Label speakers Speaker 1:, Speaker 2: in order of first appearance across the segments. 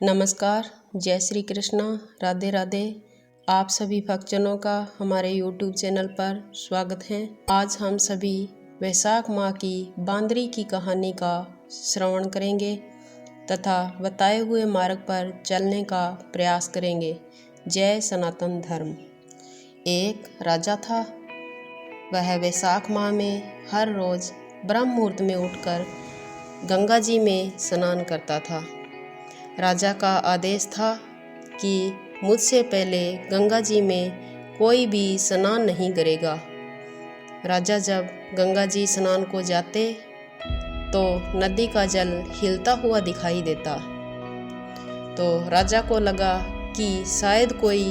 Speaker 1: नमस्कार, जय श्री कृष्णा, राधे राधे। आप सभी भक्तजनों का हमारे YouTube चैनल पर स्वागत है। आज हम सभी वैशाख माह की बांदरी की कहानी का श्रवण करेंगे तथा बताए हुए मार्ग पर चलने का प्रयास करेंगे। जय सनातन धर्म। एक राजा था। वह वैशाख माह में हर रोज़ ब्रह्म मुहूर्त में उठकर गंगा जी में स्नान करता था। राजा का आदेश था कि मुझसे पहले गंगा जी में कोई भी स्नान नहीं करेगा। राजा जब गंगा जी स्नान को जाते तो नदी का जल हिलता हुआ दिखाई देता। तो राजा को लगा कि शायद कोई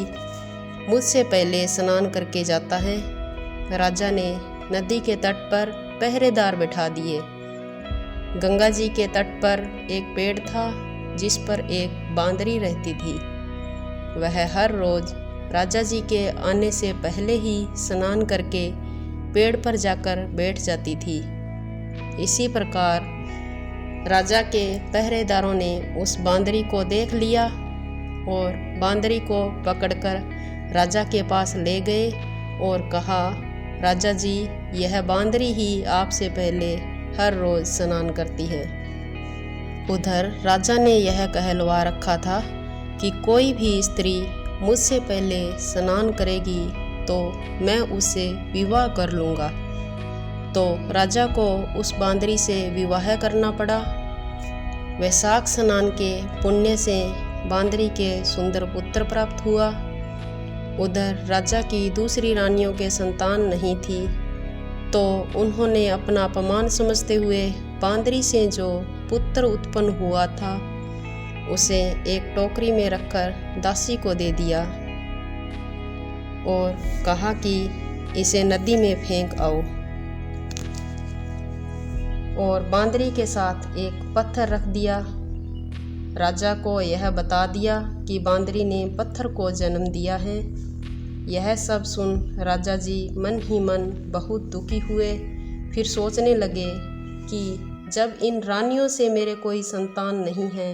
Speaker 1: मुझसे पहले स्नान करके जाता है। राजा ने नदी के तट पर पहरेदार बिठा दिए। गंगा जी के तट पर एक पेड़ था जिस पर एक बांदरी रहती थी। वह हर रोज राजा जी के आने से पहले ही स्नान करके पेड़ पर जाकर बैठ जाती थी। इसी प्रकार राजा के पहरेदारों ने उस बांदरी को देख लिया और बांदरी को पकड़कर राजा के पास ले गए और कहा, राजा जी, यह बांदरी ही आपसे पहले हर रोज स्नान करती है। उधर राजा ने यह कहलवा रखा था कि कोई भी स्त्री मुझसे पहले स्नान करेगी तो मैं उससे विवाह कर लूँगा। तो राजा को उस बांदरी से विवाह करना पड़ा। वैशाख स्नान के पुण्य से बांदरी के सुंदर पुत्र प्राप्त हुआ। उधर राजा की दूसरी रानियों के संतान नहीं थी, तो उन्होंने अपना अपमान समझते हुए बांदरी से जो पुत्र उत्पन्न हुआ था उसे एक टोकरी में रखकर दासी को दे दिया और कहा कि इसे नदी में फेंक आओ। और बांदरी के साथ एक पत्थर रख दिया। राजा को यह बता दिया कि बांदरी ने पत्थर को जन्म दिया है। यह सब सुन राजा जी मन ही मन बहुत दुखी हुए। फिर सोचने लगे कि जब इन रानियों से मेरे कोई संतान नहीं है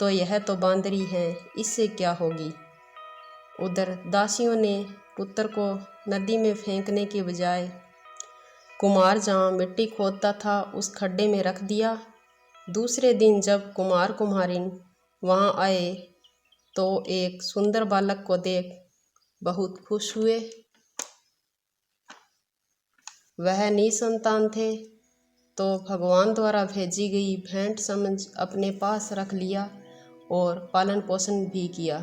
Speaker 1: तो यह तो बांदरी है, इससे क्या होगी। उधर दासियों ने पुत्र को नदी में फेंकने के बजाय कुम्हार जहाँ मिट्टी खोदता था उस खड्डे में रख दिया। दूसरे दिन जब कुम्हार कुम्हारिन वहाँ आए तो एक सुंदर बालक को देख बहुत खुश हुए। वह निसंतान थे, तो भगवान द्वारा भेजी गई भेंट समझ अपने पास रख लिया और पालन पोषण भी किया।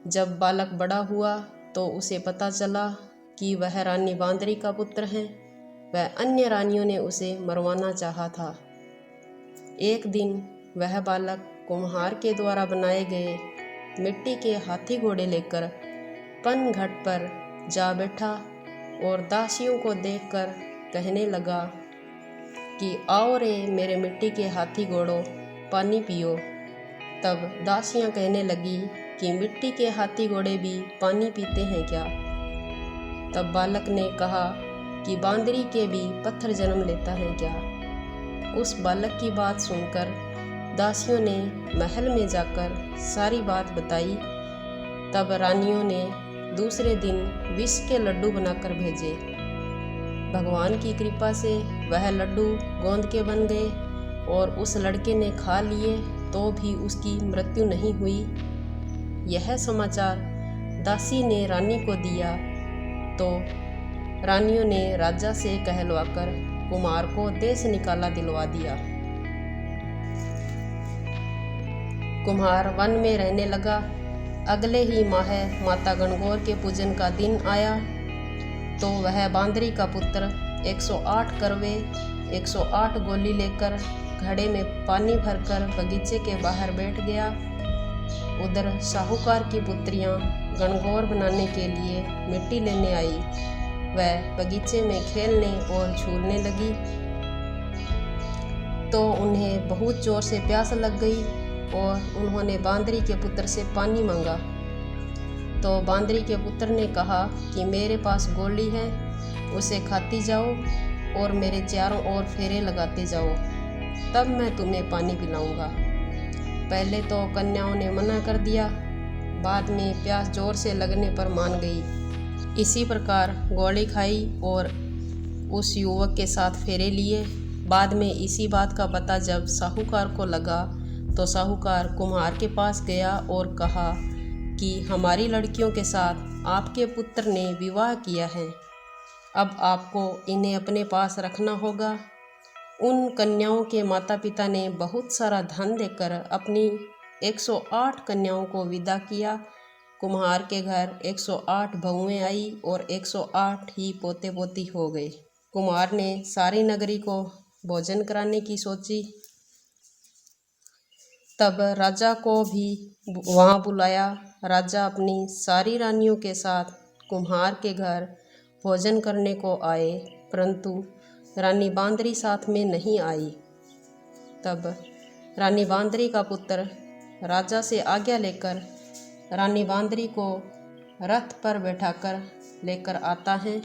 Speaker 1: जब बालक बड़ा हुआ तो उसे पता चला कि वह रानी बांदरी का पुत्र है। वह अन्य रानियों ने उसे मरवाना चाहा था। एक दिन वह बालक कुम्हार के द्वारा बनाए गए मिट्टी के हाथी घोड़े लेकर पन घाट पर जा बैठा और दासियों को देखकर कहने लगा कि आओ रे मेरे मिट्टी के हाथी घोड़ों, पानी पियो। तब दासियां कहने लगी कि मिट्टी के हाथी घोड़े भी पानी पीते हैं क्या। तब बालक ने कहा कि बांदरी के भी पत्थर जन्म लेता है क्या। उस बालक की बात सुनकर दासियों ने महल में जाकर सारी बात बताई। तब रानियों ने दूसरे दिन विष के लड्डू बनाकर भेजे। भगवान की कृपा से वह लड्डू गोंद के बन गए और उस लड़के ने खा लिए तो भी उसकी मृत्यु नहीं हुई। यह समाचार दासी ने रानी को दिया तो रानियों ने राजा से कहलवाकर कुमार को देश निकाला दिलवा दिया। कुम्हार वन में रहने लगा। अगले ही माह माता गणगौर के पूजन का दिन आया तो वह बांदरी का पुत्र 108 करवे 108 गोली लेकर घड़े में पानी भरकर बगीचे के बाहर बैठ गया। उधर साहूकार की पुत्रियां गणगौर बनाने के लिए मिट्टी लेने आई। वह बगीचे में खेलने और झूलने लगी तो उन्हें बहुत जोर से प्यास लग गई और उन्होंने बांदरी के पुत्र से पानी मांगा। तो बांदरी के पुत्र ने कहा कि मेरे पास गोली है, उसे खाती जाओ और मेरे चारों ओर फेरे लगाते जाओ, तब मैं तुम्हें पानी पिलाऊंगा। पहले तो कन्याओं ने मना कर दिया, बाद में प्यास जोर से लगने पर मान गई। इसी प्रकार गोली खाई और उस युवक के साथ फेरे लिए। बाद में इसी बात का पता जब साहूकार को लगा तो साहूकार कुम्हार के पास गया और कहा कि हमारी लड़कियों के साथ आपके पुत्र ने विवाह किया है, अब आपको इन्हें अपने पास रखना होगा। उन कन्याओं के माता पिता ने बहुत सारा धन देकर अपनी 108 कन्याओं को विदा किया। कुम्हार के घर 108 बहुएं आई और 108 ही पोते पोती हो गए। कुम्हार ने सारी नगरी को भोजन कराने की सोची। तब राजा को भी वहाँ बुलाया। राजा अपनी सारी रानियों के साथ कुम्हार के घर भोजन करने को आए, परंतु रानी बांदरी साथ में नहीं आई। तब रानी बांदरी का पुत्र राजा से आज्ञा लेकर रानी बांदरी को रथ पर बैठाकर लेकर आता है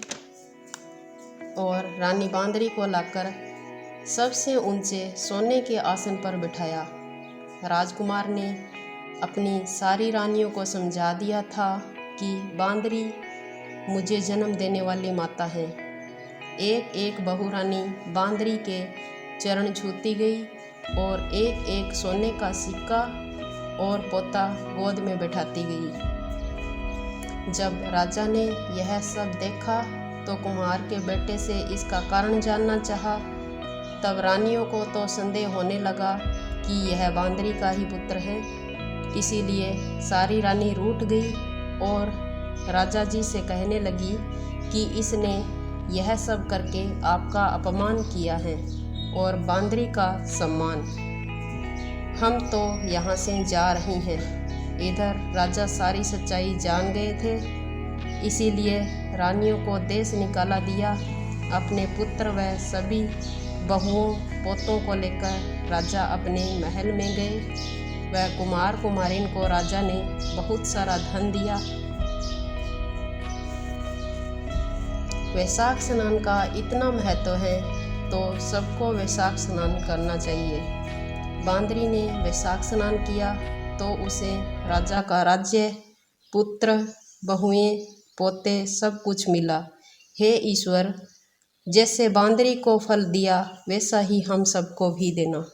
Speaker 1: और रानी बांदरी को लाकर सबसे ऊंचे सोने के आसन पर बिठाया। राजकुमार ने अपनी सारी रानियों को समझा दिया था कि बांदरी मुझे जन्म देने वाली माता है। एक एक बहुरानी बांदरी के चरण छूती गई और एक एक सोने का सिक्का और पोता गोद में बैठाती गई। जब राजा ने यह सब देखा तो कुम्हार के बेटे से इसका कारण जानना चाहा। तब रानियों को तो संदेह होने लगा कि यह बांदरी का ही पुत्र है। इसीलिए सारी रानी रूठ गई और राजा जी से कहने लगी कि इसने यह सब करके आपका अपमान किया है और बांदरी का सम्मान। हम तो यहाँ से जा रही हैं। इधर राजा सारी सच्चाई जान गए थे, इसीलिए रानियों को देश निकाला दिया। अपने पुत्र व सभी बहुओं पोतों को लेकर राजा अपने महल में गए। वह कुमार कुमारिन को राजा ने बहुत सारा धन दिया। वैशाख स्नान का इतना महत्व है तो सबको वैशाख स्नान करना चाहिए। बांदरी ने वैशाख स्नान किया तो उसे राजा का राज्य, पुत्र, बहुएं, पोते सब कुछ मिला। हे ईश्वर, जैसे बांदरी को फल दिया वैसा ही हम सबको भी देना।